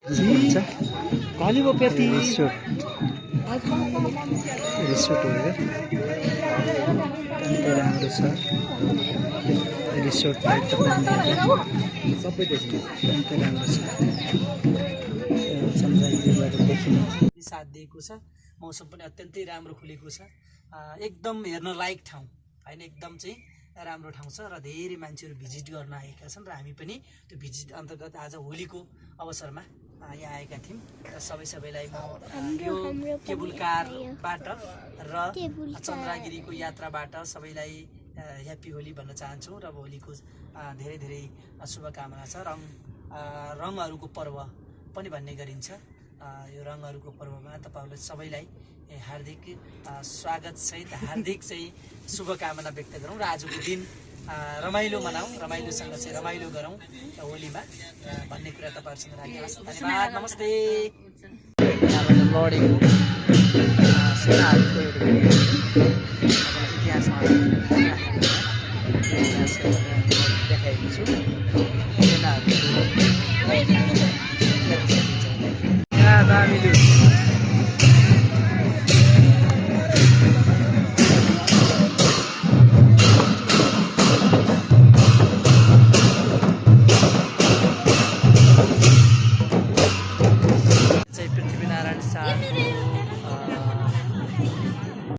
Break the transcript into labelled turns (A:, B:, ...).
A: हुन्छ
B: काली वो पेती
A: resort resort हो यो अत्यन्तै राम्रो छ रिसोर्ट टाइप
B: सबै देख्नु
A: अत्यन्तै राम्रो छ चन्द्रगिरीबाट देखिने
C: साथ दिएको छ मौसम पनि अत्यन्तै राम्रो खुलेको छ एकदम हेर्न लायक ठाउँ हैन एकदम चाहिँ राम्रो ठाउँ छ र धेरै मान्छेहरू भिजिट गर्न आएका छन् र हामी पनि त्यो भिजिट अन्तर्गत आज होलीको अवसरमा यहाँ आएका थियौँ र सबैलाई म यो केबुल कारबाट र चन्द्रगिरीको यात्राबाट सबैलाई ह्याप्पी होली भन्न चाहन्छु र होलीको धेरै धेरै शुभकामना छ रङहरूको पर्व पनि भन्ने गरिन्छ यो रङहरूको पर्वमा तपाईहरुले सबैलाई हार्दिक स्वागत सहित हार्दिक चाहिँ शुभकामना व्यक्त गरौँ र आजको दिन रमाइलो मनाऊ रमाइलोसँग चाहिँ रमाइलो गरौँ होलीमा भन्ने कुरा तपाईहरुसँग राखेको छु धन्यवाद नमस्ते
A: लडेको सेनाहरूको इतिहासमा देखाएको छु